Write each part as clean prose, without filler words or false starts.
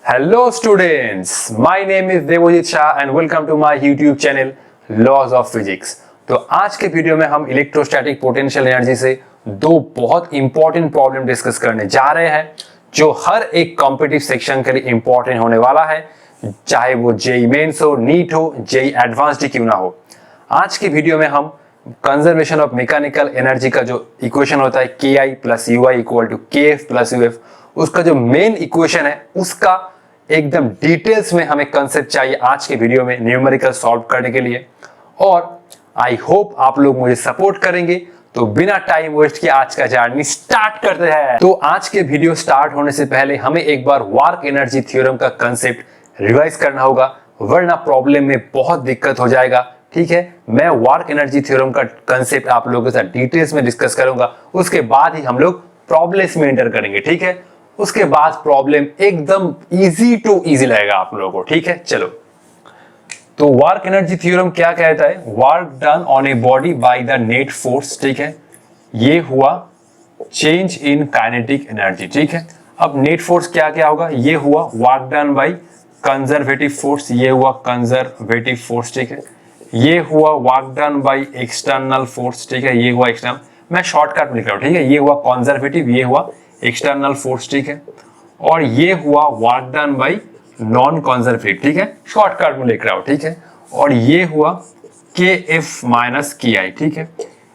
Hello students, my name is Devojit Shah and welcome to my YouTube channel Laws of Physics। तो आज के video में हम electrostatic potential energy से दो बहुत इंपॉर्टेंट प्रॉब्लम डिस्कस करने जा रहे हैं जो हर एक कॉम्पिटिटिव सेक्शन के लिए इंपॉर्टेंट होने वाला है, चाहे वो जेई मेंस हो, नीट हो, जेई एडवांस्ड क्यों ना हो। आज की वीडियो में हम कंजर्वेशन ऑफ मैकेनिकल एनर्जी का जो इक्वेशन होता है KI plus UI equal to KF plus UF, उसका जो मेन इक्वेशन है उसका एकदम डिटेल्स में हमें कंसेप्ट चाहिए आज के वीडियो में न्यूमेरिकल सॉल्व करने के लिए। और आई होप आप लोग मुझे सपोर्ट करेंगे। तो बिना टाइम वेस्ट किए आज का जर्नी स्टार्ट करते हैं। तो आज के वीडियो स्टार्ट होने से पहले हमें एक बार वर्क एनर्जी थ्योरम का कंसेप्ट रिवाइज करना होगा, वरना प्रॉब्लम में बहुत दिक्कत हो जाएगा। ठीक है, मैं वर्क एनर्जी थ्योरम का कंसेप्ट आप लोगों के साथ डिटेल्स में डिस्कस करूंगा, उसके बाद ही हम लोग प्रॉब्लम्स में एंटर करेंगे। ठीक है, उसके बाद प्रॉब्लम एकदम इजी टू इजी लगेगा आप लोगों को। ठीक है, चलो। तो वर्क एनर्जी थ्योरम क्या कहता है? Work done on a body by the net force. ठीक है, ये हुआ चेंज इन काइनेटिक एनर्जी। ठीक है, अब नेट फोर्स क्या क्या होगा? ये हुआ work done by conservative force, ये हुआ कंजर्वेटिव फोर्स। ठीक है, ये हुआ work done by external force. ठीक है, ये हुआ एक्सटर्नल, मैं शॉर्टकट में लिख रहा हूं। ठीक है, ये हुआ कंजर्वेटिव, ये हुआ एक्सटर्नल फोर्स। ठीक है, और ये हुआ work done by non conservative. ठीक है, शॉर्टकट में लिख रहा हूं। ठीक है, और ये हुआ KF माइनस KI। ठीक है,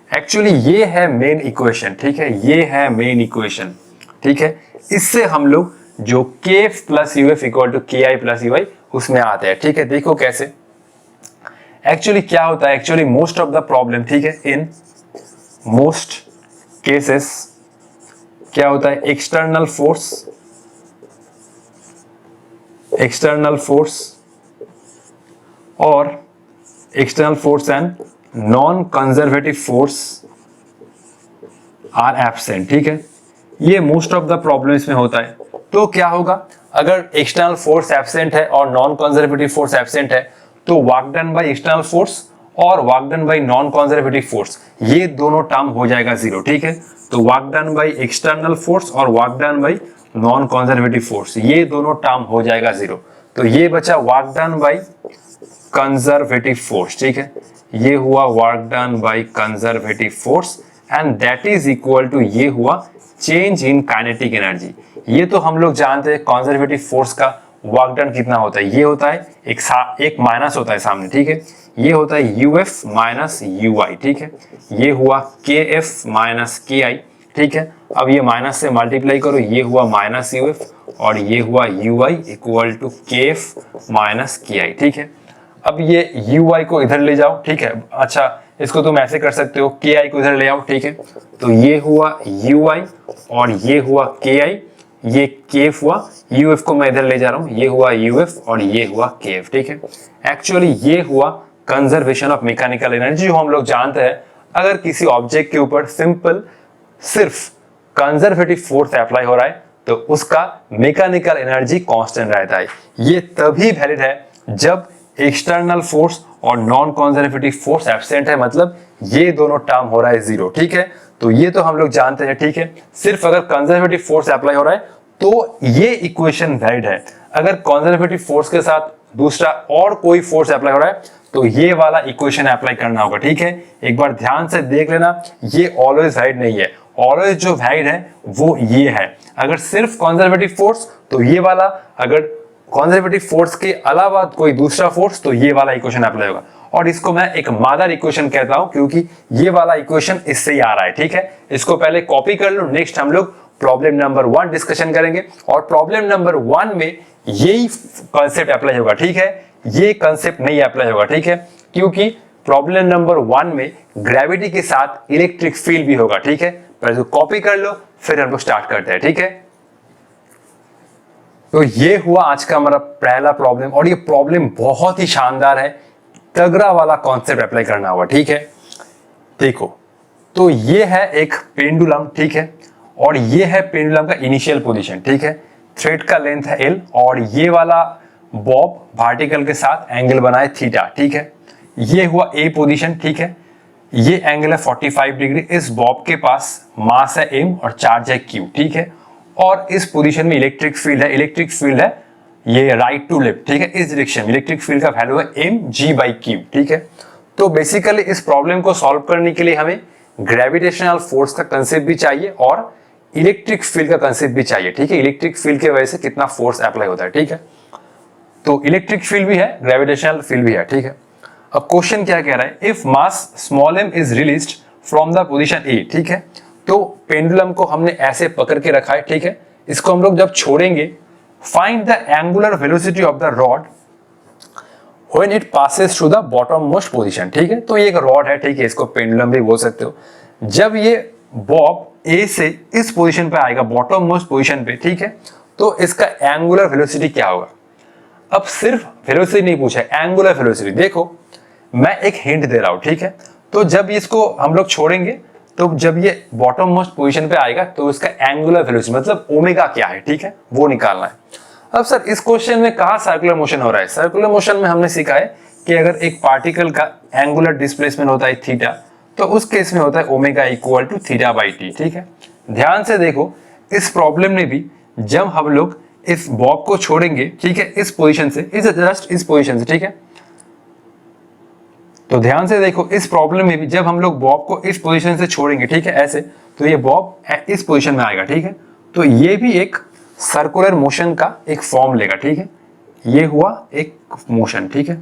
एक्चुअली ये है मेन इक्वेशन। ठीक है, ये है मेन इक्वेशन। ठीक है, इससे हम लोग जो KF plus UF equal to KI plus UI उसमें आते हैं। ठीक है, देखो कैसे एक्चुअली क्या होता है। Actually most of the problem, ठीक है, इन मोस्ट केसेस क्या होता है? एक्सटर्नल फोर्स और external force and non conservative force are absent. ठीक है, ये मोस्ट ऑफ द प्रॉब्लम्स में होता है। तो क्या होगा अगर एक्सटर्नल फोर्स एब्सेंट है और नॉन कंजर्वेटिव फोर्स एब्सेंट है, तो work done by external force और work done by non conservative force, ये दोनों टर्म हो जाएगा जीरो। ठीक है, तो work done by external force और work done by non conservative force, ये दोनों टर्म हो जाएगा जीरो। तो ये बचा work done by conservative force. ठीक है, ये हुआ work done by conservative force and that is equal to ये हुआ चेंज इन काइनेटिक एनर्जी। ये तो हम लोग जानते हैं कंजर्वेटिव फोर्स का वर्क डन कितना होता है। ये होता है एक माइनस होता है सामने। ठीक है, ये होता है UF माइनस UI। ठीक है, ये हुआ KF माइनस KI। ठीक है, अब ये माइनस से मल्टीप्लाई करो, ये हुआ माइनस UF और ये हुआ UI equal to KF minus KI। ठीक है, अब ये UI को इधर ले जाओ। ठीक है, अच्छा इसको तुम ऐसे कर सकते हो, KI को इधर ले आओ। ठीक है, तो ये हुआ UI और ये हुआ KI, ये KF हुआ, UF को मैं इधर ले जा रहा हूं, ये हुआ UF और ये हुआ KF। ठीक है, एक्चुअली ये हुआ कंजर्वेशन ऑफ मैकेनिकल एनर्जी जो हम लोग जानते हैं। अगर किसी ऑब्जेक्ट के ऊपर सिंपल सिर्फ कंजर्वेटिव फोर्स अप्लाई हो रहा है तो उसका मैकेनिकल एनर्जी कांस्टेंट रहता है। ये तभी वैलिड है जब एक्सटर्नल फोर्स और नॉन कंजर्वेटिव फोर्स एब्सेंट है, मतलब ये दोनों टर्म हो रहा है जीरो। ठीक है, तो ये तो हम लोग जानते हैं। ठीक है, सिर्फ अगर कंजर्वेटिव फोर्स अप्लाई हो रहा है तो ये इक्वेशन वैलिड है। अगर कंजर्वेटिव फोर्स के साथ दूसरा और कोई फोर्स अप्लाई हो रहा है तो ये वाला इक्वेशन अप्लाई करना होगा। ठीक है, एक बार ध्यान से देख लेना, ये ऑलवेज वैलिड नहीं है। ऑलवेज जो वैलिड है वो ये है। अगर सिर्फ कंजर्वेटिव फोर्स तो ये वाला, अगर कंजर्वेटिव फोर्स के अलावा कोई दूसरा फोर्स तो ये वाला इक्वेशन अप्लाई होगा। और इसको मैं एक मदर इक्वेशन कहता हूं क्योंकि ये वाला इक्वेशन इससे ही आ रहा है। ठीक है, इसको पहले कॉपी कर लो, नेक्स्ट हम लोग प्रॉब्लम नंबर 1 डिस्कशन करेंगे और प्रॉब्लम नंबर 1 में यही कॉन्सेप्ट अप्लाई होगा। ठीक है, ये कॉन्सेप्ट नहीं अप्लाई होगा। ठीक है, क्योंकि प्रॉब्लम नंबर 1 में ग्रेविटी के साथ इलेक्ट्रिक फील्ड भी होगा। ठीक है, पहले तो कॉपी कर लो, फिर हम लोग स्टार्ट करते हैं। ठीक है, तो ये हुआ आज का हमारा पहला प्रॉब्लम और ये प्रॉब्लम बहुत ही शानदार है। तगड़ा वाला कॉन्सेप्ट अप्लाई करना होगा। ठीक है, देखो तो ये है एक पेंडुलम। ठीक है, और ये है पेंडुलम का इनिशियल पोजीशन। ठीक है, थ्रेड का लेंथ है L और ये वाला बॉब वर्टिकल के साथ एंगल बनाए थीटा। ठीक है, ये हुआ A पोजीशन। ठीक है, ये एंगल है 45 डिग्री। इस बॉब के पास मास है M और चार्ज है Q। ठीक है, और इस पोजीशन में इलेक्ट्रिक फील्ड है ये राइट टू लेफ्ट, ठीक है, इस डायरेक्शन इलेक्ट्रिक फील्ड का वैल्यू है mg/q, ठीक है। तो बेसिकली इस प्रॉब्लम को सॉल्व करने के लिए हमें ग्रेविटेशनल फोर्स का कंसेप्ट भी चाहिए और इलेक्ट्रिक फील्ड का कंसेप्ट भी चाहिए, ठीक है। इलेक्ट्रिक फील्ड की वजह से कितना फोर्स अप्लाई होता है, ठीक है। तो इलेक्ट्रिक फील्ड भी है, ग्रेविटेशनल फील्ड भी है, ठीक है। अब क्वेश्चन क्या कह रहा है, if mass small m is released from the position A, ठीक है। तो पेंडुलम को हमने ऐसे पकड़ के रखा है, ठीक है। इसको हम लोग जब छोड़ेंगे, find the angular velocity of the rod when it passes through the bottom most position, ठीक है। तो ये एक रॉड है, ठीक है, इसको पेंडुलम भी बोल सकते हो। जब ये बॉब ए से इस पोजीशन पे आएगा, बॉटम मोस्ट पोजीशन पे, ठीक है, तो इसका एंगुलर वेलोसिटी क्या होगा। अब सिर्फ वेलोसिटी नहीं पूछा है, एंगुलर वेलोसिटी। देखो मैं एक हिंट दे रहा हूं, ठीक है। तो जब इसको हम लोग छोड़ेंगे, तो जब ये बॉटम मोस्ट पोजीशन पे आएगा तो इसका एंगुलर वेलोसिटी मतलब ओमेगा क्या है, ठीक है, वो निकालना है। अब सर इस क्वेश्चन में कहाँ सर्कुलर मोशन हो रहा है। सर्कुलर मोशन में हमने सीखा है कि अगर एक पार्टिकल का एंगुलर डिस्प्लेसमेंट होता है थीटा, तो उस केस में होता है ओमेगा इक्वल टू θ/t, ठीक है। ध्यान से देखो, इस प्रॉब्लम में भी जब हम लोग इस बॉब को छोड़ेंगे, ठीक है, इस पोजीशन से, जस्ट इस पोजीशन से, ठीक है। तो ध्यान से देखो, इस प्रॉब्लम में भी जब हम लोग बॉब को इस पोजीशन से छोड़ेंगे, ठीक है, ऐसे, तो ये बॉब इस पोजीशन में आएगा, ठीक है। तो ये भी एक सर्कुलर मोशन का एक फॉर्म लेगा, ठीक है। ये हुआ एक मोशन, ठीक है।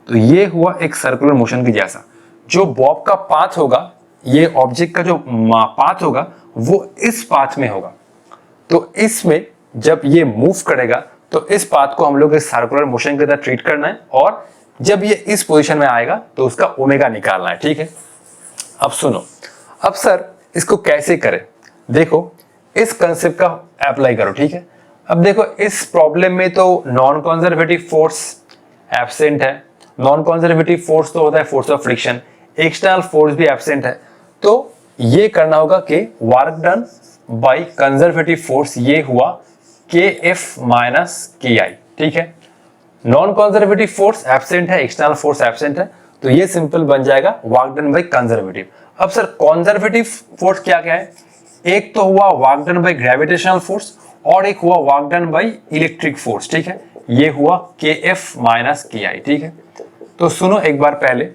तो ये हुआ एक सर्कुलर मोशन की जैसा। जो बॉब का पाथ होगा, ये ऑब्जेक्ट का जो पाथ होगा वो इस पाथ में होगा। तो इसमें जब ये मूव करेगा तो इस पाथ को हम लोग इस सर्कुलर मोशन के तरह ट्रीट करना है, और जब ये इस पोजीशन में आएगा तो उसका ओमेगा निकालना है, ठीक है। अब सुनो, अब सर इसको कैसे करें। देखो इस कंसेप्ट का अप्लाई करो, ठीक है। अब देखो इस प्रॉब्लम में तो नॉन कंजर्वेटिव फोर्स एब्सेंट है। नॉन कंजर्वेटिव फोर्स तो होता है force of friction, external force भी एब्सेंट है। तो ये करना होगा कि work done by conservative force, ये हुआ kF - ki, ठीक है। नॉन कंजर्वेटिव फोर्स एब्सेंट है, एक्सटर्नल फोर्स एब्सेंट है, तो ये सिंपल बन जाएगा वर्क डन बाय कंजर्वेटिव। अब सर कंजर्वेटिव फोर्स क्या क्या है। एक तो हुआ work done by gravitational force और एक हुआ work done by electric force, ठीक है। ये हुआ kF - ki, ठीक है। तो सुनो एक बार पहले,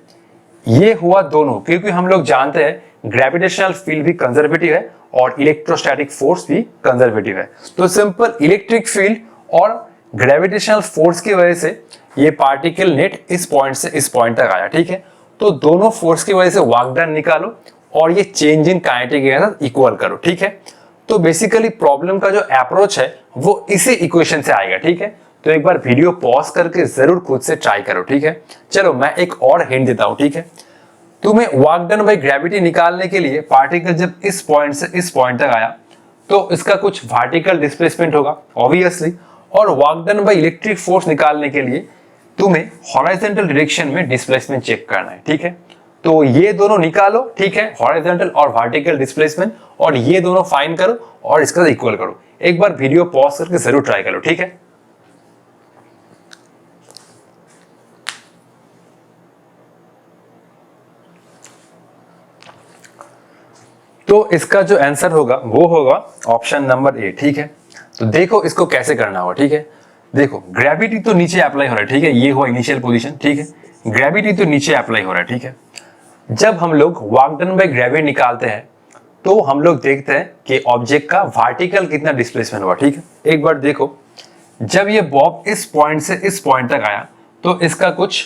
ये हुआ दोनों, क्योंकि हम लोग जानते हैं ग्रेविटेशनल फील्ड भी कंजर्वेटिव है और इलेक्ट्रोस्टैटिक फोर्स भी कंजर्वेटिव है। तो सिंपल इलेक्ट्रिक फील्ड और ग्रेविटेशनल फोर्स की वजह से ये पार्टिकल नेट इस पॉइंट से इस पॉइंट तक आया, ठीक है। तो दोनों फोर्स की वजह से वर्क डन निकालो और ये change in kinetic energy equal करो, ठीक है। तो बेसिकली प्रॉब्लम का जो अप्रोच है वो इसी इक्वेशन से आएगा, ठीक है। तो एक बार वीडियो पॉज करके जरूर खुद से ट्राई करो, ठीक है। चलो मैं एक और हिंट देता हूं, ठीक है। तुम्हें वर्क डन बाय ग्रेविटी निकालने के लिए पार्टिकल जब इस पॉइंट से इस पॉइंट तक आया तो इसका कुछ वर्टिकल डिस्प्लेसमेंट होगा ऑब्वियसली, और work done by electric force निकालने के लिए तुम्हें हॉरिजॉन्टल डायरेक्शन में डिस्प्लेसमेंट चेक करना है, ठीक है। तो ये दोनों निकालो, ठीक है, हॉरिजॉन्टल और वर्टिकल डिस्प्लेसमेंट, और ये दोनों फाइंड करो और इसका इक्वल करो। एक बार वीडियो पॉज करके जरूर ट्राई करो, ठीक है। तो इसका जो आंसर होगा वो होगा ऑप्शन नंबर ए, ठीक है। तो देखो इसको कैसे करना होगा, ठीक है। देखो ग्रेविटी तो नीचे अप्लाई हो रहा है, ठीक है, ये हुआ इनिशियल पोजीशन, ठीक है। ग्रेविटी तो नीचे अप्लाई हो रहा है, ठीक है। जब हम लोग वर्क डन बाय ग्रेविटी निकालते हैं तो हम लोग देखते हैं कि ऑब्जेक्ट का वर्टिकल कितना डिस्प्लेसमेंट हुआ, ठीक है। एक बार देखो, जब ये बॉब इस पॉइंट से इस पॉइंट तक आया तो इसका कुछ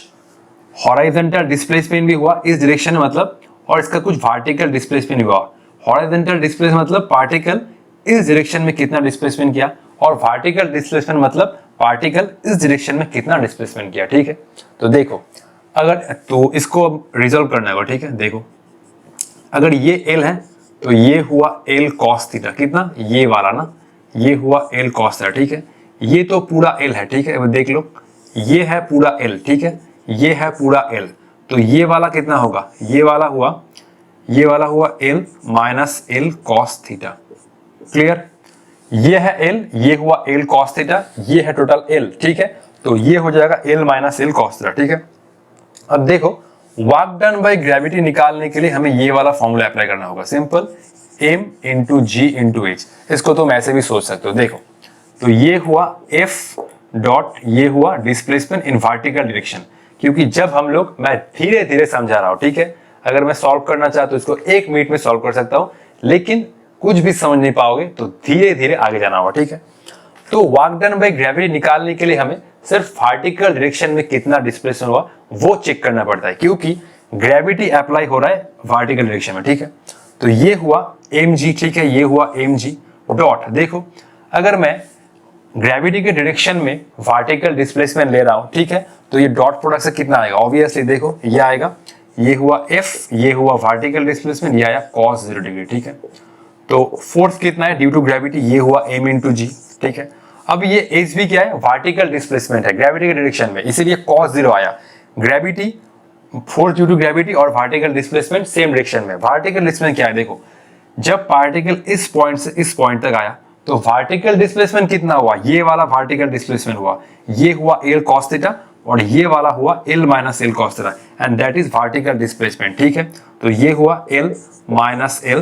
हॉरिजॉन्टल डिस्प्लेसमेंट भी हुआ इस डायरेक्शन में, मतलब, और इसका कुछ वर्टिकल डिस्प्लेसमेंट हुआ। हॉरिजॉन्टल डिस्प्लेसमेंट मतलब पार्टिकल इस डायरेक्शन में कितना डिस्प्लेसमेंट किया, और वर्टिकल डिस्प्लेसमेंट मतलब पार्टिकल इस डायरेक्शन में कितना डिस्प्लेसमेंट किया, ठीक है। तो देखो अगर तो इसको रिजॉल्व करना होगा, ठीक है। देखो अगर ये L है तो ये हुआ L cos थीटा, कितना, ये वाला ना, ये हुआ L cos थीटा, ठीक है। ये तो पूरा L है, ठीक है। अब देख लो, ये है पूरा L, ठीक है, ये है पूरा L, तो ये वाला कितना होगा, ये वाला हुआ L minus L cos theta, clear. ये है L, ये हुआ L cos थीटा, ये है टोटल L, ठीक है। तो ये हो जाएगा L minus L cos theta, ठीक है। अब देखो वर्क डन बाय ग्रेविटी निकालने के लिए हमें ये वाला फॉर्मूला अप्लाई करना होगा, सिंपल m इंटू जी इंटू एच। इसको तुम ऐसे भी सोच सकते हो, देखो तो ये हुआ F डॉट ये हुआ डिस्प्लेसमेंट इन वर्टिकल डायरेक्शन, क्योंकि जब हम लोग, मैं धीरे धीरे समझा रहा हूं, ठीक है, अगर मैं सॉल्व करना चाहता तो इसको 1 मिनट में सॉल्व कर सकता हूं, लेकिन कुछ भी समझ नहीं पाओगे तो धीरे धीरे आगे जाना होगा, ठीक है। तो वर्क डन बाय ग्रेविटी निकालने के लिए हमें सिर्फ वर्टिकल डायरेक्शन में कितना डिस्प्लेसमेंट हुआ वो चेक करना पड़ता है, क्योंकि ग्रेविटी अप्लाई हो रहा है वर्टिकल डायरेक्शन में, ठीक है। तो ये हुआ mg, ठीक है, ये हुआ mg डॉट, देखो अगर मैं ग्रेविटी के डायरेक्शन में वर्टिकल डिस्प्लेसमेंट ले रहा हूं, ठीक है, तो ये डॉट प्रोडक्ट से कितना आएगा, ऑब्वियसली देखो ये आएगा, ये हुआ f, ये हुआ वर्टिकल डिस्प्लेसमेंट, ये आया cos 0 डिग्री, ठीक है। तो फोर्स कितना है ड्यू टू ग्रेविटी, ये हुआ m इंटू जी, ठीक है। अब ये h भी क्या है, वर्टिकल डिस्प्लेसमेंट है ग्रेविटी के डायरेक्शन में, इसीलिए cos 0 आया। Gravity, force due to gravity और वर्टिकल डिस्प्लेसमेंट सेम डायरेक्शन में। वर्टिकल डिस्प्लेसमेंट क्या है, देखो जब पार्टिकल इस पॉइंट से इस पॉइंट तक आया तो वर्टिकल डिस्प्लेसमेंट कितना हुआ, ये वाला वर्टिकल डिस्प्लेसमेंट हुआ, ये हुआ L cos थीटा और ये वाला हुआ L minus L cos theta, and that is vertical displacement, ठीक है। तो ये हुआ L minus L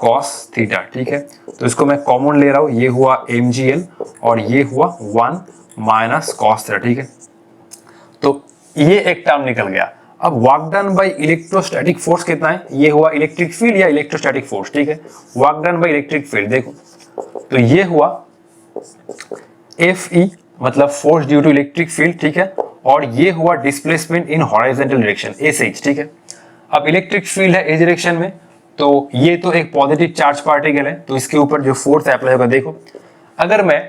cos theta, ठीक है। तो इसको मैं कॉमन ले रहा हूं, ये हुआ mgl और ये हुआ 1 माइनस cos थीटा, ठीक है। तो ये एक टर्म निकल गया। अब work done by electrostatic force कितना है, ये हुआ इलेक्ट्रिक फील्ड या इलेक्ट्रोस्टैटिक फोर्स, ठीक है। Work done by electric field, देखो तो ये हुआ Fe मतलब force due to electric field, ठीक है, और ये हुआ displacement in horizontal direction SH, ठीक है। अब इलेक्ट्रिक फील्ड है इस डायरेक्शन में, तो ये तो एक पॉजिटिव चार्ज पार्टिकल है, तो इसके ऊपर जो फोर्स अप्लाई होगा, देखो अगर मैं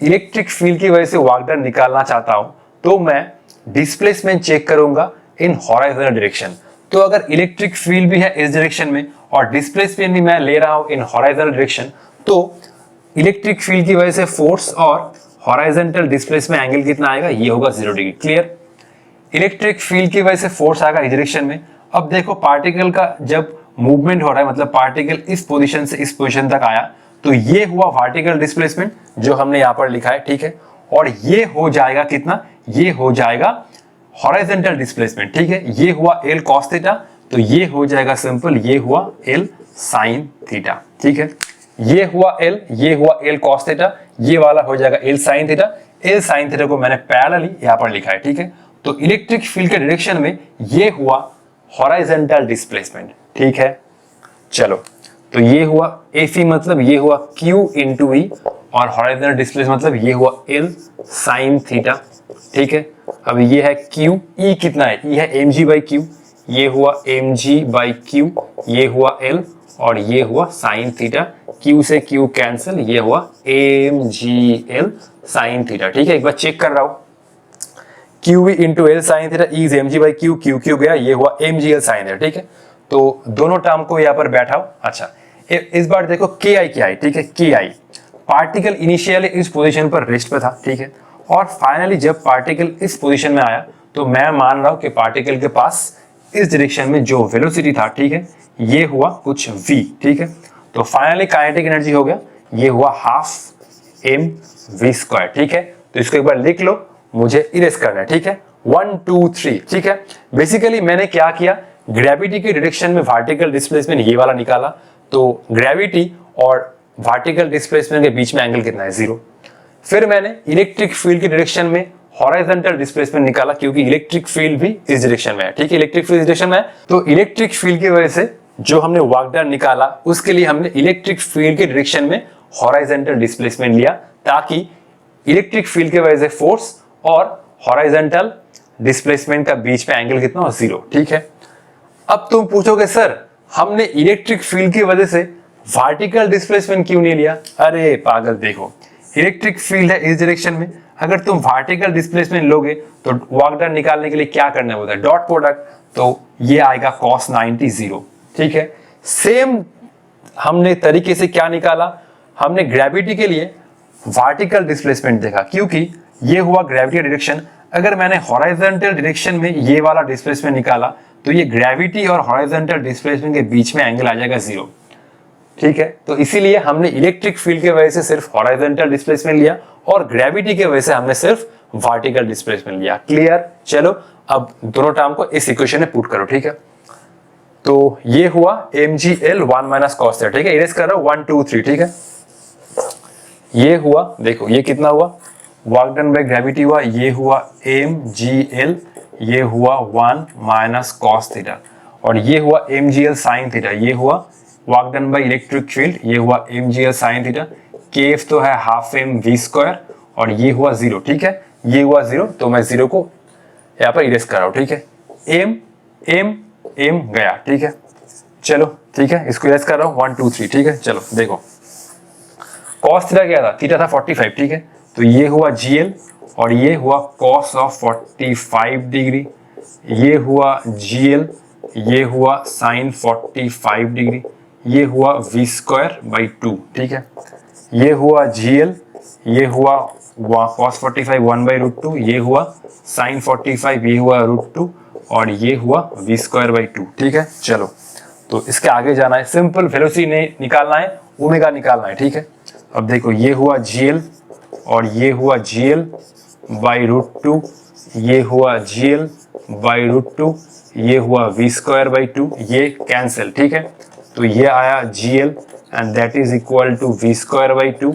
इलेक्ट्रिक फील्ड की वजह से वर्क डन निकालना चाहता हूं तो मैं डिस्प्लेसमेंट चेक करूंगा इन हॉरिजॉन्टल डायरेक्शन। तो अगर इलेक्ट्रिक फील्ड भी है इस डायरेक्शन में और डिस्प्लेसमेंट भी मैं ले रहा हूं इन हॉरिजॉन्टल डायरेक्शन, तो इलेक्ट्रिक फील्ड की वजह से फोर्स और हॉरिजॉन्टल डिस्प्लेसमेंट एंगल कितना आएगा, ये होगा 0 डिग्री, क्लियर। इलेक्ट्रिक फील्ड की वजह से फोर्स आएगा इस डायरेक्शन में। अब देखो पार्टिकल का जब मूवमेंट हो रहा है, मतलब पार्टिकल इस पोजीशन से इस पोजीशन तक आया, तो ये हुआ वर्टिकल डिस्प्लेसमेंट जो हमने यहां पर लिखा है, ठीक है, और ये हो जाएगा कितना, ये हो जाएगा हॉरिजॉन्टल डिस्प्लेसमेंट, ठीक है। ये हुआ L cos थीटा, तो ये हो जाएगा सिंपल, ये हुआ L sin थीटा, ठीक है। ये हुआ L, ये हुआ L cos थीटा, ये वाला हो जाएगा L sin theta. L sin theta को मैंने पैरेलली यहां पर लिखा है, ठीक है। तो इलेक्ट्रिक फील्ड के डायरेक्शन में ये हुआ हॉरिजॉन्टल डिस्प्लेसमेंट, ठीक है। चलो, तो ये हुआ Fe मतलब ये हुआ Q इंटू E और हॉरिजॉन्टल डिस्प्लेसमेंट मतलब ये हुआ L sin थीटा, ठीक है। अब ये है Q, E कितना है, E है mg by Q, ये हुआ mg by Q, ये हुआ L और ये हुआ sin थीटा, Q से Q कैंसिल, ये हुआ mgl sin थीटा, ठीक है। एक बार चेक कर रहा हूं, QE into L sin theta is mg by Q, Q गया, ये हुआ mgl sin थीटा, ठीक है। तो दोनों टर्म को यहां पर बैठाओ। अच्छा, इस बार देखो Ki क्या है, ठीक है। Ki पार्टिकल इनिशियली इस पोजीशन पर रेस्ट पे था, ठीक है, और फाइनली जब पार्टिकल इस पोजीशन में आया तो मैं मान रहा हूं कि पार्टिकल के पास इस डायरेक्शन में जो वेलोसिटी था, ठीक है, ये हुआ कुछ v, ठीक है। तो फाइनली काइनेटिक एनर्जी हो गया, ये हुआ ½ mv², ठीक है। तो इसको एक बार लिख लो, मुझे इरेज करना है, ठीक है। 1 2 3, ठीक है। बेसिकली मैंने क्या किया, ग्रेविटी के डायरेक्शन में वर्टिकल डिस्प्लेसमेंट ये वाला निकाला, तो ग्रेविटी और वर्टिकल डिस्प्लेसमेंट के बीच में एंगल कितना है, 0। फिर मैंने इलेक्ट्रिक फील्ड की डायरेक्शन में हॉरिजॉन्टल डिस्प्लेसमेंट निकाला, क्योंकि इलेक्ट्रिक फील्ड भी इस डायरेक्शन में है, ठीक है। इलेक्ट्रिक फील्ड इस डायरेक्शन में है, तो इलेक्ट्रिक फील्ड की वजह से जो हमने वर्क डन निकाला उसके लिए हमने इलेक्ट्रिक फील्ड के डायरेक्शन में हॉरिजॉन्टल डिस्प्लेसमेंट लिया, ताकि इलेक्ट्रिक फील्ड की वजह से फोर्स और हॉरिजॉन्टल डिस्प्लेसमेंट का बीच में एंगल कितना हो, 0, ठीक है। अब तुम पूछोगे सर हमने इलेक्ट्रिक फील्ड की वजह से वर्टिकल डिस्प्लेसमेंट क्यों नहीं लिया। अरे पागल, देखो इलेक्ट्रिक फील्ड है इस डायरेक्शन में, अगर तुम वर्टिकल डिस्प्लेसमेंट लोगे तो वर्क डन निकालने के लिए क्या करना होता है, डॉट प्रोडक्ट, तो ये आएगा cos 90 0, ठीक है। सेम हमने तरीके से क्या निकाला, हमने ग्रेविटी के लिए वर्टिकल डिस्प्लेसमेंट देखा, क्योंकि ये हुआ ग्रेविटी डायरेक्शन। अगर मैंने हॉरिजॉन्टल डायरेक्शन में ये वाला डिस्प्लेसमेंट निकाला तो ये ग्रेविटी और हॉरिजॉन्टल डिस्प्लेसमेंट के बीच में एंगल आ जाएगा 0, ठीक है। तो इसीलिए हमने इलेक्ट्रिक फील्ड की वजह से सिर्फ हॉरिजॉन्टल डिस्प्लेसमेंट लिया और ग्रेविटी की वजह से हमने सिर्फ वर्टिकल डिस्प्लेसमेंट लिया, क्लियर। चलो अब दोनों टर्म को इस इक्वेशन में पुट करो, ठीक है। तो ये हुआ mgl 1 माइनस cos थीटा, ठीक है। इरेज कर रहा हूं 1 2 3, ठीक है। ये हुआ, देखो ये कितना हुआ वर्क डन बाय ग्रेविटी हुआ, ये हुआ mgl, ये हुआ 1 माइनस कॉस थीटा, और ये हुआ mgl साइन थीटा, ये हुआ work done by electric field, ये हुआ mgl साइन थीटा, kf तो है हाफ m v स्क्वायर, और ये हुआ 0, ठीक है, ये हुआ 0, तो मैं 0 को यहाँ पर इरेज कर रहा हूँ, ठीक है, m गया, ठीक है, चलो ठीक है, इसको इरेज कर रहा हूँ 1 2 3, ठीक है, चलो देखो कॉस थीटा क्या था, थीटा था 45, ठीक है, तो ये हुआ gl, और ये हुआ कॉस ऑफ 45 डिग्री, ये हुआ gl, ये हुआ साइन 45 डिग्री, ये हुआ v स्क्वायर बाई 2, ठीक है, ये हुआ gl, ये हुआ cos 45 1 बाई रूट 2, ये हुआ साइन 45, ये हुआ रूट 2, और ये हुआ v स्क्वायर बाई 2, ठीक है, चलो तो इसके आगे जाना है, सिंपल वेलोसिटी ने निकालना है, ओमेगा निकालना है, ठीक है। अब देखो ये हुआ gl, और ये हुआ gl बाई रूट 2, ये हुआ gl बाई रूट 2, ये हुआ v स्क्वायर बाई 2, ये कैंसिल, ठीक है, तो ये आया gl and that is equal to v square by 2,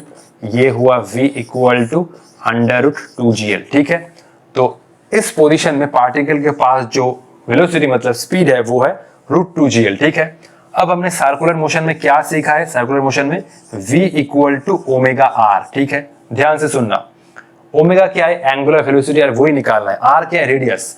ये हुआ v equal to under root 2gl, ठीक है। तो इस पोजीशन में पार्टिकल के पास जो वेलोसिटी मतलब स्पीड है वो है रूट 2gl, ठीक है। अब हमने सर्कुलर मोशन में क्या सीखा है, सर्कुलर मोशन में v equal to omega R, ठीक है, ध्यान से सुनना, ओमेगा क्या है, एंगुलर वेलोसिटी, यार वही निकालना है, आर क्या है, रेडियस।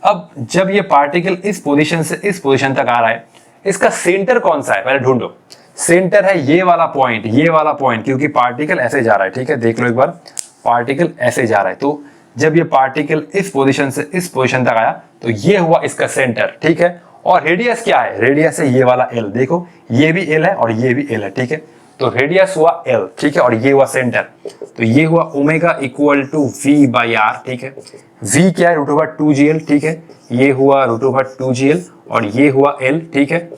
अब जब ये पार्टिकल इस पोजीशन से इस पोजीशन तक आ रहा है, इसका सेंटर कौन सा है पहले ढूंढो, सेंटर है ये वाला पॉइंट, ये वाला पॉइंट, क्योंकि पार्टिकल ऐसे जा रहा है, ठीक है, देख लो एक बार, पार्टिकल ऐसे जा रहा है, तो जब ये पार्टिकल इस पोजीशन से इस पोजीशन तक आया तो ये हुआ इसका सेंटर, ठीक है, और रेडियस क्या है, रेडियस है ये वाला L, देखो ये भी L है और ये भी L है, ठीक है, तो रेडियस हुआ L, ठीक है, और ये हुआ सेंटर, तो ये हुआ ओमेगा इक्वल टू V बाई R, ठीक है, V क्या है, रूट ओवर 2gl, ठीक है, ये हुआ रूट ओवर 2gl, और ये हुआ L, ठीक है,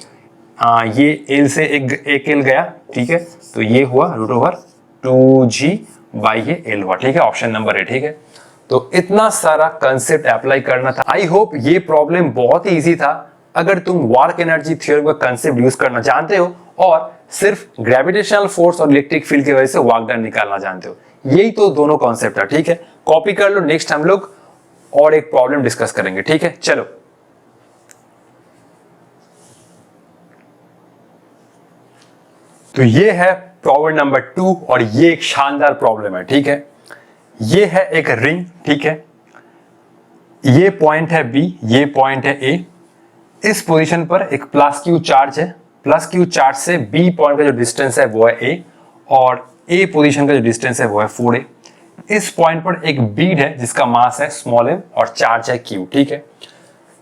ये L से एक L गया, ठीक है, तो ये हुआ रूट ओवर 2g बाई ये L हुआ, ठीक है, ऑप्शन नंबर है, ठीक है। तो इतना सारा कंसेप्ट अप्लाई करना था, आई होप ये प्रॉब्लम बहुत ही ईजी था। अगर तुम वर्क एनर्जी थ्योरम का कंसेप्ट यूज करना जानते हो और सिर्फ ग्रेविटेशनल फोर्स और इलेक्ट्रिक फील्ड की वजह से वर्क डन निकालना जानते हो, यही तो दोनों कॉन्सेप्ट है, ठीक है, कॉपी कर लो। नेक्स्ट हम लोग और एक प्रॉब्लम डिस्कस करेंगे, ठीक है, चलो। तो ये है प्रॉब्लम नंबर 2 और ये एक शानदार प्रॉब्लम है, ठीक है। ये है एक रिंग, ठीक है, ये पॉइंट है B, ये पॉइंट है A, इस पोजीशन पर एक प्लस क्यू चार्ज है, प्लस क्यू चार्ज से B पॉइंट का जो डिस्टेंस है वो है A, और A पोजीशन का जो डिस्टेंस है वो है 4A। इस पॉइंट पर एक बीड है जिसका मास है स्मॉल m और चार्ज है Q, ठीक है।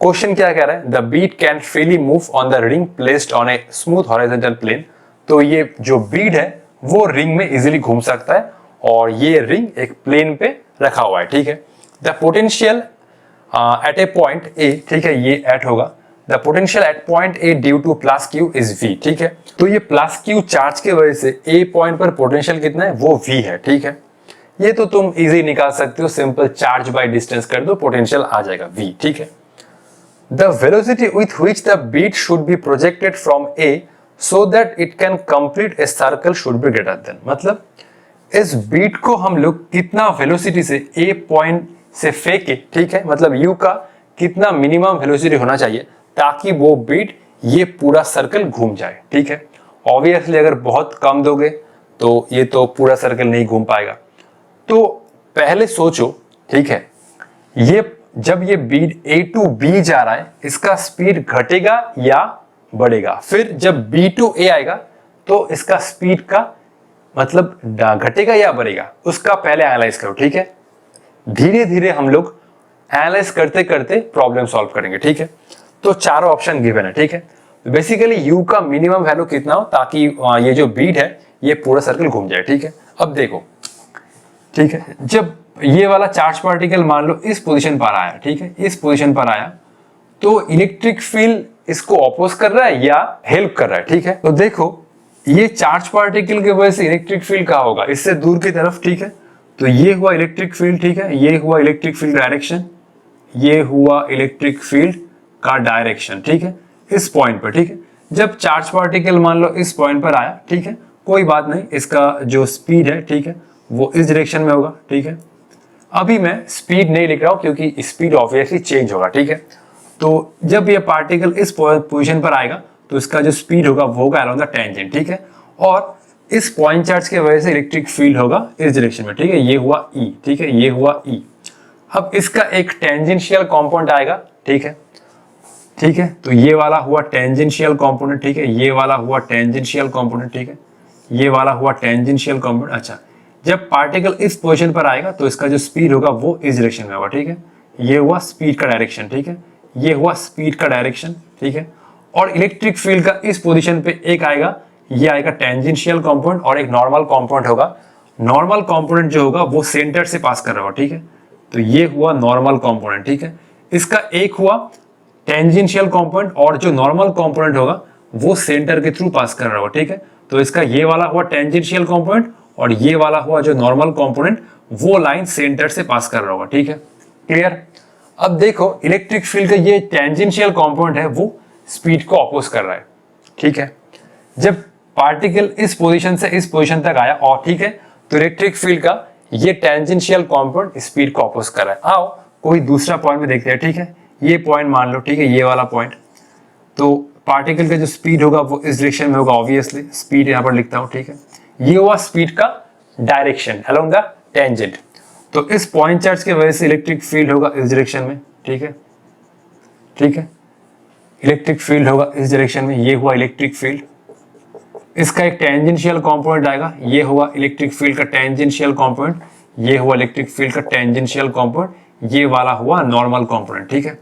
क्वेश्चन क्या कह रहा है, the bead can freely move on the ring placed on a smooth horizontal plane. तो ये जो बीड है वो रिंग में इजीली घूम सकता है और ये रिंग एक प्लेन पे रखा हुआ है, ठीक है। The potential at A point A, ठीक है, ये एट होगा, the potential at point A due two plus Q is V, ठीक है। तो ये प्लस Q चार्ज की वजह से A पॉइंट पर पोटेंशियल कितना है, वो V है, ठीक है। ये तो तुम इजी निकाल सकते हो, सिंपल चार्ज बाय डिस्टेंस कर दो, पोटेंशियल आ जाएगा V, ठीक है। The velocity with which the Beed should be projected from A so that it can complete a circle should be greater than, मतलब इस बीट को हम लोग कितना वेलोसिटी से A पॉइंट से फेंके, ठीक है, मतलब U का कितना मिनिमम वेलोसिटी होना चाहिए ताकि वो बीट ये पूरा सर्कल घूम जाए, ठीक है। ऑब्वियसली अगर बहुत कम दोगे तो ये तो पूरा सर्कल नहीं घूम पाएगा, तो पहले सोचो, ठीक है, ये जब ये बीट A टू B जा रहा है इसका स्पीड घटेगा या बढ़ेगा, फिर जब B टू A आएगा तो इसका स्पीड का मतलब घटेगा या बढ़ेगा, उसका पहले एनालाइज करो, ठीक है। धीरे धीरे हम लोग एनालाइज करते करते प्रॉब्लम सॉल्व करेंगे, ठीक है। तो चारों ऑप्शन गिवन है, ठीक है। बेसिकली U का मिनिमम वैल्यू कितना हो ताकि ये जो बीट है ये पूरा सर्कल घूम जाए, ठीक है। अब देखो, ठीक है, जब ये वाला चार्ज पार्टिकल मान लो इस पोजीशन पर आया, ठीक है, इस पोजीशन पर आया तो इलेक्ट्रिक फील्ड इसको अपोज कर रहा है या हेल्प कर रहा है, ठीक है। तो देखो ये चार्ज पार्टिकल की वजह से इलेक्ट्रिक फील्ड कहाँ होगा, इससे दूर की तरफ, ठीक है। तो ये हुआ इलेक्ट्रिक फील्ड, ठीक है, ये हुआ इलेक्ट्रिक फील्ड डायरेक्शन, ये हुआ इलेक्ट्रिक फील्ड का डायरेक्शन, ठीक है, इस पॉइंट पर, ठीक है। जब चार्ज पार्टिकल मान लो इस पॉइंट पर आया, ठीक है, कोई बात नहीं, इसका जो स्पीड है, ठीक है, वो इस डायरेक्शन में होगा, ठीक है, अभी मैं स्पीड नहीं लिख रहा हूं क्योंकि स्पीड ऑब्वियसली चेंज होगा, ठीक है। तो जब ये पार्टिकल इस पोजीशन पर आएगा तो इसका जो स्पीड होगा वो होगा अलोंग द टेंजेंट, ठीक है। और इस पॉइंट चार्ज की वजह से इलेक्ट्रिक फील्ड होगा इस डायरेक्शन में, ठीक है। ये हुआ ई, ठीक है, ये हुआ ई। अब इसका एक टेंजेंशियल कंपोनेंट आएगा, ठीक है, ठीक है। तो ये वाला हुआ टेंजेंशियल कंपोनेंट, ठीक है, ये वाला हुआ टेंजेंशियल कंपोनेंट, ठीक है, ये वाला हुआ टेंजेंशियल कंपोनेंट। अच्छा, जब पार्टिकल इस पोजीशन पर आएगा तो इसका जो स्पीड होगा वो इस डायरेक्शन में होगा, ठीक है। ये हुआ स्पीड का डायरेक्शन, ठीक है, ये हुआ स्पीड का डायरेक्शन, ठीक है। और इलेक्ट्रिक फील्ड का इस पोजीशन पे एक आएगा, ये आएगा टेंजेंशियल कंपोनेंट और एक नॉर्मल कंपोनेंट होगा। नॉर्मल कंपोनेंट जो होगा वो सेंटर से पास कर रहा होगा, ठीक है। तो ये हुआ नॉर्मल कंपोनेंट, ठीक है। इसका एक हुआ टेंजेंशियल कंपोनेंट और जो नॉर्मल कंपोनेंट होगा वो सेंटर के थ्रू पास कर रहा होगा, ठीक है। तो इसका ये वाला हुआ टेंजेंशियल कंपोनेंट और ये वाला हुआ जो नॉर्मल कंपोनेंट, वो लाइन सेंटर से पास कर रहा होगा, ठीक है। क्लियर? अब देखो इलेक्ट्रिक फील्ड का ये टेंजेंशियल कंपोनेंट है वो स्पीड को अपोज कर रहा है, ठीक है। जब पार्टिकल इस पोजीशन से इस पोजीशन तक आया और, ठीक है, तो इलेक्ट्रिक फील्ड का ये टेंजेंशियल कंपोनेंट स्पीड को अपोज कर रहा है। आओ कोई दूसरा पॉइंट में देखते हैं, ठीक है। ये पॉइंट मान लो, ठीक है, ये वाला पॉइंट। तो पार्टिकल का जो स्पीड होगा वो इस डायरेक्शन में होगा, ऑब्वियसली स्पीड यहां पर लिखता हूं, ठीक है। ये हुआ स्पीड का डायरेक्शन अलोंग द टेंजेंट। तो इस पॉइंट चार्ज की वजह से इलेक्ट्रिक फील्ड होगा इस डायरेक्शन में, ठीक है, ठीक है। इलेक्ट्रिक फील्ड होगा इस डायरेक्शन में, ये हुआ इलेक्ट्रिक फील्ड। इसका एक टेंजेंशियल कंपोनेंट आएगा, ये हुआ इलेक्ट्रिक फील्ड का टेंजेंशियल कंपोनेंट, ये हुआ इलेक्ट्रिक फील्ड का टेंजेंशियल कंपोनेंट, ये वाला हुआ नॉर्मल कंपोनेंट, ठीक है।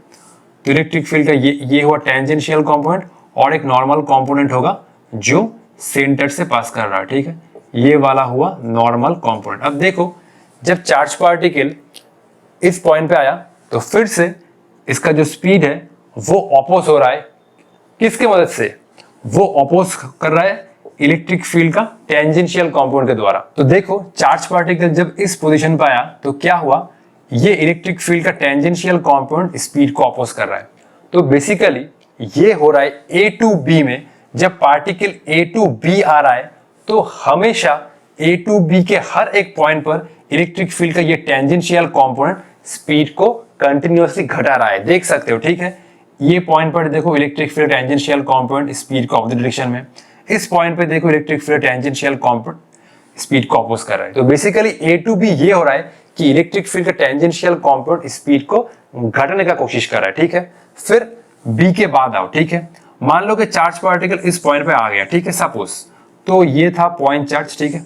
तो इलेक्ट्रिक फील्ड का ये हुआ टेंजेंशियल कंपोनेंट और एक नॉर्मल कंपोनेंट होगा जो सेंटर से पास कर रहा है, ठीक है। ये वाला हुआ नॉर्मल कंपोनेंट। अब देखो जब चार्ज पार्टिकल इस पॉइंट पे आया तो फिर से इसका जो स्पीड है वो अपोज हो रहा है, किसके मदद से? वो अपोज कर रहा है इलेक्ट्रिक फील्ड का टेंजेंशियल कंपोनेंट के द्वारा। तो देखो चार्ज पार्टिकल जब इस पोजीशन पे आया तो क्या हुआ, ये इलेक्ट्रिक फील्ड का टेंजेंशियल कंपोनेंट स्पीड को अपोज कर रहा है। तो बेसिकली ये हो रहा है ए टू बी में। जब पार्टिकल ए टू बी आ रहा है तो हमेशा ए टू बी के हर एक पॉइंट पर इलेक्ट्रिक फील्ड का ये टेंजेंशियल कंपोनेंट स्पीड को कंटिन्यूअसली घटा रहा है, देख सकते हो, ठीक है। ये पॉइंट पर देखो electric field tangential component speed को अपोजिट डायरेक्शन में, इस पॉइंट पे देखो electric field tangential component speed को अपोज कर रहा है। तो बेसिकली ए टू बी ये हो रहा है कि इलेक्ट्रिक फील्ड का टेंजेंशियल कंपोनेंट स्पीड को घटाने का कोशिश कर रहा है, ठीक है। फिर बी के बाद आओ, ठीक है। मान लो कि चार्ज पार्टिकल इस पॉइंट पे आ गया, ठीक है, सपोज। तो ये था पॉइंट चार्ज, ठीक है।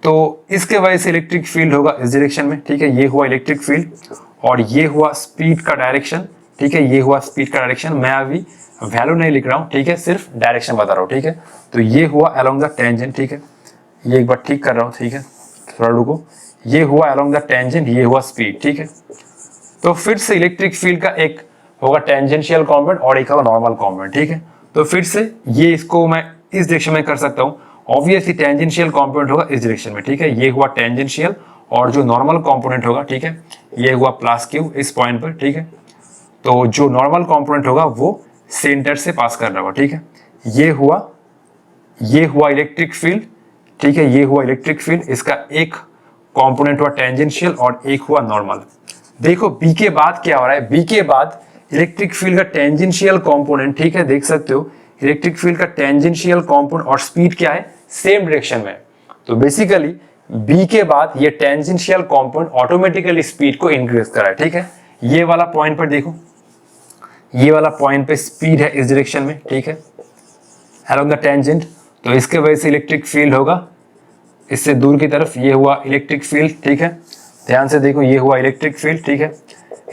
तो इसके वजह से इलेक्ट्रिक फील्ड होगा इस डायरेक्शन में, ठीक है। ये हुआ इलेक्ट्रिक फील्ड और ये हुआ स्पीड का डायरेक्शन, ठीक है। ये हुआ स्पीड का डायरेक्शन। मैं अभी वैल्यू नहीं लिख रहा हूं, ठीक है, सिर्फ डायरेक्शन बता रहा हूं, ठीक है। तो ये हुआ अलोंग द टेंजेंट, ठीक है। ये एक बार ठीक कर रहा हूं, ठीक है, थोड़ा रुको। ये हुआ अलोंग द टेंजेंट, ये हुआ स्पीड, ठीक है। तो फिर से इलेक्ट्रिक फील्ड का एक होगा टेंजेंशियल कंपोनेंट और एक होगा नॉर्मल कंपोनेंट, ठीक है। तो फिर से ये इसको मैं इस डायरेक्शन में कर सकता हूं। ऑब्वियसली टेंजेंशियल कंपोनेंट होगा इस डायरेक्शन में, ठीक है। ये हुआ टेंजेंशियल और जो नॉर्मल कंपोनेंट होगा, ठीक है, ये हुआ प्लस क्यू इस पॉइंट पर, ठीक है। तो जो नॉर्मल कंपोनेंट होगा वो सेंटर से पास कर रहा होगा, ठीक है। ये हुआ इलेक्ट्रिक फील्ड, ठीक है। ये हुआ इलेक्ट्रिक फील्ड। इसका एक कंपोनेंट हुआ टेंजेंशियल और एक हुआ नॉर्मल। देखो बी के बाद क्या हो रहा है, बी के बाद इलेक्ट्रिक फील्ड का टेंजेंशियल कंपोनेंट, ठीक है, देख सकते हो इलेक्ट्रिक फील्ड का टेंजेंशियल कंपोनेंट और स्पीड क्या है, सेम डायरेक्शन में। तो बेसिकली बी के बाद ये टेंजेंशियल कंपोनेंट ऑटोमेटिकली स्पीड को इंक्रीज कर रहा है, ठीक है। ये वाला पॉइंट पर देखो, ये वाला पॉइंट पे स्पीड है इस डायरेक्शन में, ठीक है, अलोंग द टेंजेंट। तो इसके वजह से इलेक्ट्रिक फील्ड होगा इससे दूर की तरफ, ये हुआ इलेक्ट्रिक फील्ड, ठीक है। ध्यान से देखो, ये हुआ इलेक्ट्रिक फील्ड, ठीक है।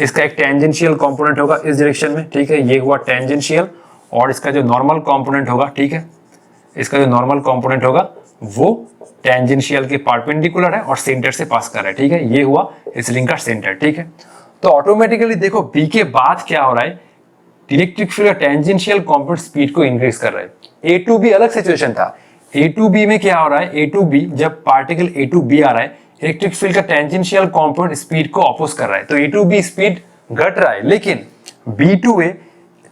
इसका एक टेंजेंशियल कंपोनेंट होगा इस डायरेक्शन में, ठीक है। ये हुआ टेंजेंशियल और इसका जो नॉर्मल कंपोनेंट होगा, ठीक है, इसका जो नॉर्मल कंपोनेंट होगा वो टेंजेंशियल के परपेंडिकुलर है और सेंटर से पास कर रहा है, ठीक है। ये हुआ इस रिंग का सेंटर, ठीक है। तो ऑटोमेटिकली देखो बी के बाद क्या हो रहा है, इलेक्ट्रिक फील्ड का टेंजेंशियल कंपोनेंट स्पीड को इंक्रीज कर रहा है। ए टू बी अलग सिचुएशन था। ए टू बी में क्या हो रहा है, ए टू बी जब पार्टिकल ए टू बी आ रहा है, इलेक्ट्रिक फील्ड का टेंजेंशियल कंपोनेंट स्पीड को अपोज कर रहा है, तो ए टू बी स्पीड घट रहा है। लेकिन B to A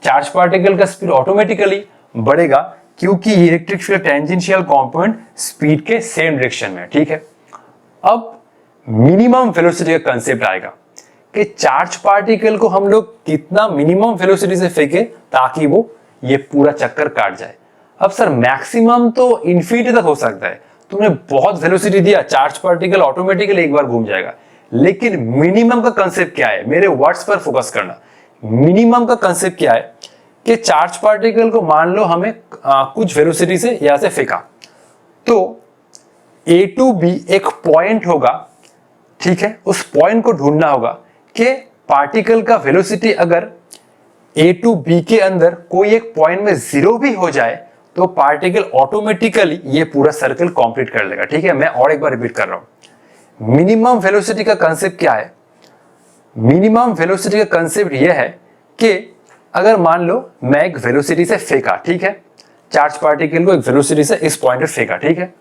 charge particle का स्पीड ऑटोमेटिकली बढ़ेगा क्योंकि electric field tangential component speed के सेम डायरेक्शन में, ठीक है। अब मिनिमम वेलोसिटी का कंसेप्ट आएगा कि चार्ज पार्टिकल को हम लोग कितना मिनिमम वेलोसिटी से फेंके ताकि वो ये पूरा चक्कर काट जाए। अब सर मैक्सिमम तो इन्फिनिटी तक हो सकता है, तुमने बहुत वेलोसिटी दिया, चार्ज पार्टिकल ऑटोमेटिकली एक बार घूम जाएगा। लेकिन मिनिमम का कंसेप्ट क्या है, मेरे वर्ड्स पर फोकस करना। मिनिमम का कंसेप्ट क्या है कि चार्ज पार्टिकल को मान लो हमें कुछ वेलोसिटी से यहां से फेंका, तो A टू B एक पॉइंट होगा, ठीक है। उस पॉइंट को ढूंढना होगा कि पार्टिकल का वेलोसिटी अगर A टू B के अंदर कोई एक पॉइंट में 0 भी हो जाए तो पार्टिकल ऑटोमेटिकली ये पूरा सर्कल कंप्लीट कर लेगा, ठीक है। मैं और एक बार रिपीट कर रहा हूं। मिनिमम वेलोसिटी का कंसेप्ट क्या है? मिनिमम वेलोसिटी का कंसेप्ट यह है कि अगर मान लो मैं एक वेलोसिटी से फेंका, ठीक है, चार्ज पार्टिकल को एक वेलोसिटी से इस पॉइंट पे फेंका, ठीक है,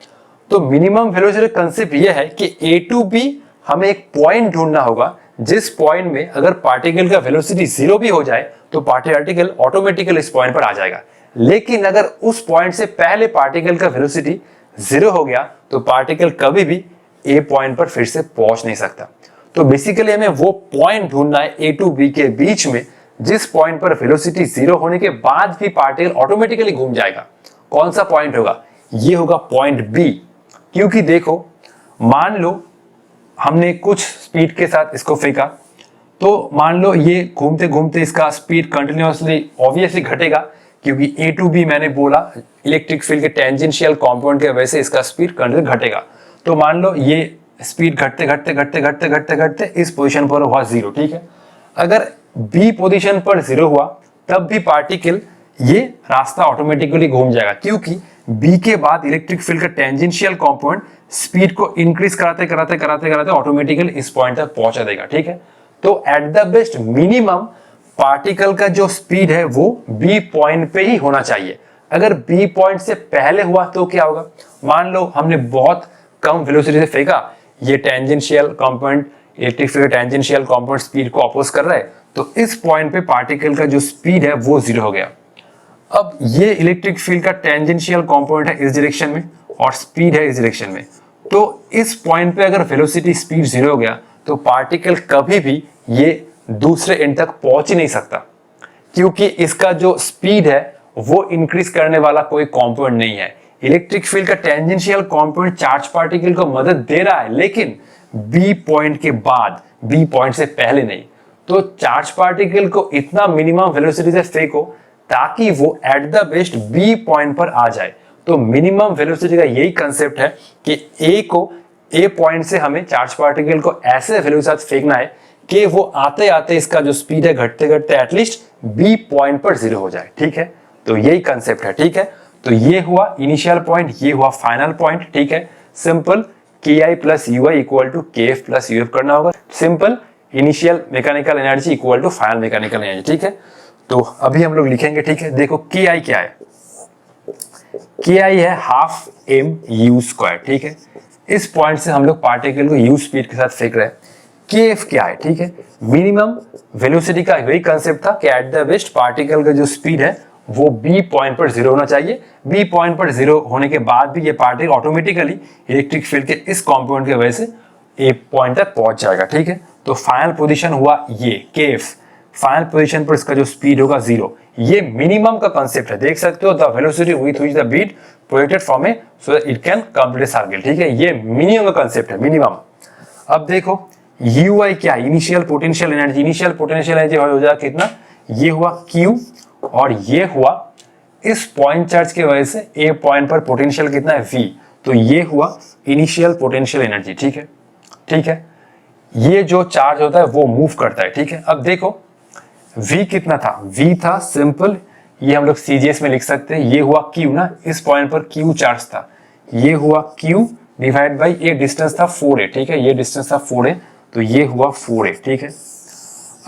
तो मिनिमम वेलोसिटी कंसेप्ट यह है कि A टू B हमें एक पॉइंट ढूंढना होगा जिस पॉइंट में अगर पार्टिकल का वेलोसिटी 0 भी हो जाए तो पार्टिकल ऑटोमेटिकली इस पॉइंट पर आ जाएगा। लेकिन अगर उस पॉइंट से पहले पार्टिकल का वेलोसिटी 0 हो गया तो पार्टिकल कभी भी A पॉइंट पर फिर से पहुंच नहीं सकता। तो बेसिकली हमें वो पॉइंट ढूंढना है A टू B के बीच में जिस पॉइंट पर वेलोसिटी 0 होने के बाद भी पार्टिकल ऑटोमेटिकली घूम जाएगा। कौन सा पॉइंट होगा? ये होगा पॉइंट B। क्योंकि देखो, मान लो हमने कुछ स्पीड के साथ इसको फेंका, तो मान लो ये घूमते घूमते इसका स्पीड कंटिन्यूअसली ऑब्वियसली घटेगा, क्योंकि A टू B मैंने बोला इलेक्ट्रिक फील्ड के टेंजेंशियल कंपोनेंट की वजह से इसका स्पीड कंटिन्यू घटेगा। तो मान लो ये स्पीड घटते घटते घटते घटते घटते घटते इस पोजीशन पर हुआ 0, ठीक है। अगर B पोजीशन पर 0 हुआ तब भी पार्टिकल ये रास्ता ऑटोमेटिकली घूम जाएगा, क्योंकि B के बाद इलेक्ट्रिक फील्ड का टेंजेंशियल कंपोनेंट स्पीड को इंक्रीज कराते कराते कराते कराते ऑटोमेटिकली इस पॉइंट तक पहुंचा देगा, ठीक है। तो at the best minimum particle का जो स्पीड है वो B पॉइंट पे ही होना चाहिए। अगर B पॉइंट से पहले हुआ तो क्या होगा? मान लो हमने बहुत कम वेलोसिटी से फेंका, ये tangential component electric field tangential component speed को अपोज कर रहा है, तो इस पॉइंट पे पार्टिकल का जो स्पीड है वो 0 हो गया। अब ये इलेक्ट्रिक फील्ड का टेंजेंशियल कंपोनेंट है इस डायरेक्शन में और स्पीड है इस डायरेक्शन में, तो इस पॉइंट पे अगर वेलोसिटी स्पीड 0 हो गया तो पार्टिकल कभी भी ये दूसरे एंड तक पहुंच ही नहीं सकता, क्योंकि इसका जो स्पीड है वो इंक्रीज करने वाला कोई कंपोनेंट नहीं है। इलेक्ट्रिक फील्ड का टेंजेंशियल कंपोनेंट चार्ज पार्टिकल को मदद दे रहा है, लेकिन B पॉइंट के बाद, B पॉइंट से पहले नहीं। तो चार्ज पार्टिकल को इतना मिनिमम वेलोसिटी से फेंको ताकि वो at the best B point पर आ जाए। तो मिनिमम वेलोसिटी का यही कंसेप्ट है कि A पॉइंट से हमें चार्ज पार्टिकल को ऐसे वेलोसिटी से फेंकना है कि वो आते आते इसका जो स्पीड है घटते घटते एटलीस्ट B पॉइंट पर 0 हो जाए, ठीक है। तो यही कंसेप्ट है, ठीक है। तो ये हुआ इनिशियल पॉइंट, ये हुआ फाइनल पॉइंट, ठीक है। Simple KI plus UI equal to KF plus UF करना होगा। Simple initial mechanical energy equal to final mechanical energy, ठीक है। तो अभी हम लोग लिखेंगे, ठीक है। देखो KI क्या है? KI है हाफ mu², ठीक है। इस पॉइंट से हम लोग पार्टिकल को u स्पीड के साथ फेंक रहे हैं। KF क्या है? ठीक है, मिनिमम वेलोसिटी का वही कंसेप्ट था कि एट द बेस्ट पार्टिकल का जो स्पीड है वो B पॉइंट पर 0 होना चाहिए। B पॉइंट पर 0 होने के बाद भी ये पार्टिकल ऑटोमेटिकली इलेक्ट्रिक फील्ड के इस कंपोनेंट की वजह से A पॉइंट तक पहुंच जाएगा, ठीक है। तो फाइनल पोजीशन हुआ ये KF, फाइनल पोजीशन पर इसका जो स्पीड होगा 0। ये मिनिमम का कंसेप्ट है, देख सकते हो the velocity with which the beat projected from a so that it can complete circle, ठीक है। ये मिनिमम का कंसेप्ट है, मिनिमम। अब देखो UI क्या है? Initial potential energy. Initial potential energy हो जाएगा कितना? ये हुआ Q और ये हुआ इस पॉइंट चार्ज की वजह से A पॉइंट पर पोटेंशियल कितना है? V। तो ये हुआ इनिशियल पोटेंशियल एनर्जी, ठीक है, ठीक है। ये जो चार्ज होता है वो मूव करता है, ठीक है। अब देखो V कितना था? V था सिंपल, ये हम लोग CGS में लिख सकते हैं, ये हुआ Q ना, इस पॉइंट पर Q चार्ज था, ये हुआ Q डिवाइड बाई ये डिस्टेंस था 4a, ठीक है, ये डिस्टेंस था 4a, तो ये हुआ 4a, ठीक है।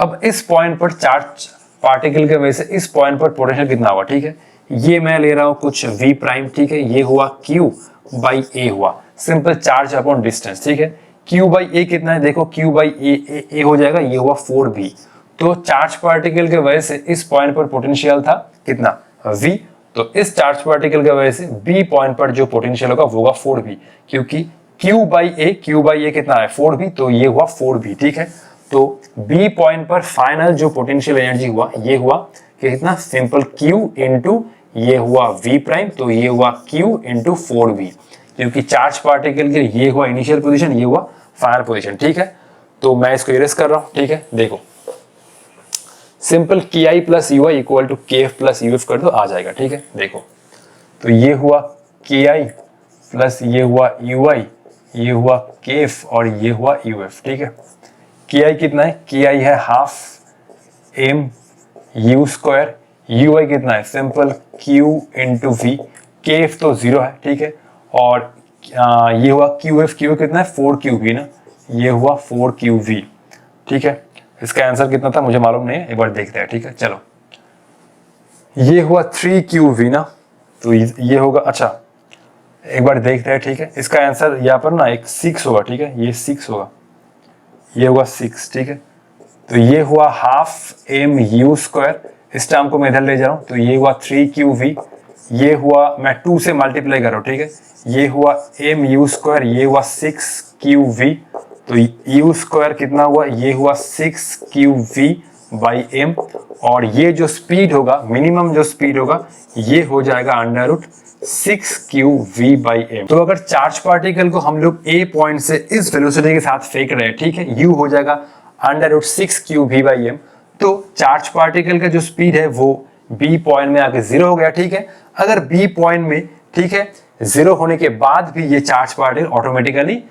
अब इस पॉइंट पर चार्ज पार्टिकल के वजह से इस पॉइंट पर पोटेंशियल कितना हुआ? ठीक है, ये मैं ले रहा हूं कुछ V प्राइम, ठीक है, ये हुआ Q बाई A हुआ, सिंपल चार्ज अपॉन डिस्टेंस, ठीक है। Q बाई A कितना है? देखो Q बाई A हो जाएगा, ये हुआ 4B। तो चार्ज पार्टिकल के वजह से इस पॉइंट पर पोटेंशियल था कितना? V। तो इस चार्ज पार्टिकल की वजह से B पॉइंट पर जो पोटेंशियल होगा वो होगा 4B, क्योंकि Q बाई ए कितना है 4b, तो ये हुआ 4b, ठीक है। तो B पॉइंट पर फाइनल जो पोटेंशियल एनर्जी हुआ ये हुआ कि कितना सिंपल Q इंटू ये हुआ V प्राइम, तो ये हुआ Q इंटू 4b, क्योंकि चार्ज पार्टिकल के ये हुआ इनिशियल पोजीशन, ये हुआ फाइनल पोजीशन, ठीक है। तो मैं इसको इरेज कर रहा हूं, ठीक है। देखो simple KI plus UI equal to KF plus UF कर दो, आ जाएगा, ठीक है। देखो तो ये हुआ KI प्लस ये हुआ UI, ये हुआ KF और ये हुआ UF, ठीक है। KI कितना है, KI है half m u square, UI कितना है simple Q into V, KF तो 0 है, ठीक है। और ये हुआ QF कितना है 4QV ना, ये हुआ 4QV, ठीक है। इसका आंसर कितना था मुझे मालूम नहीं है, एक बार देखते हैं, ठीक है। चलो ये हुआ 3QV ना, तो ये होगा, अच्छा एक बार देखते हैं, ठीक है। इसका आंसर यहाँ पर ना एक 6 होगा, ठीक है, ये 6 होगा, ये हुआ 6, ठीक है। तो ये हुआ हाफ m u स्क्वायर, इस टर्म को मैं इधर ले जा रहा हूँ, तो ये हुआ 3QV, ये हुआ मैं 2 से मल्टीप्लाई कर रहा हूँ, ठीक है। ये हुआ m u स्क्वायर, ये हुआ 6QV, तो u स्क्वायर कितना हुआ, ये हुआ 6QV बाई m, और ये जो स्पीड होगा मिनिमम जो स्पीड होगा ये हो जाएगा under root 6QV by m। तो अगर चार्ज पार्टिकल को हम लोग A पॉइंट से इस वेलोसिटी के साथ फेंक रहे हैं, ठीक है, u हो जाएगा under root 6QV by m, तो चार्ज पार्टिकल का जो स्पीड है वो B पॉइंट में आके 0 हो गया, ठीक है। अगर B पॉइंट में, ठीक है, 0 होने के बाद भी ये चार्ज पार्टिकल ऑटोमेटिकली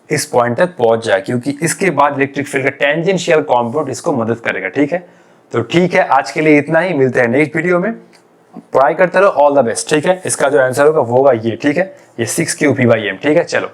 इस पॉइंट तक पहुंच जाए, क्योंकि इसके बाद इलेक्ट्रिक फील्ड का टेंजेंशियल कंपोनेंट इसको मदद करेगा, ठीक है। तो ठीक है, आज के लिए इतना ही, मिलते हैं नेक्स्ट वीडियो में। पढ़ाई करते रहो, ऑल द बेस्ट, ठीक है। इसका जो आंसर होगा वो होगा ये, ठीक है, ये 6QV बाई m, ठीक है। चलो।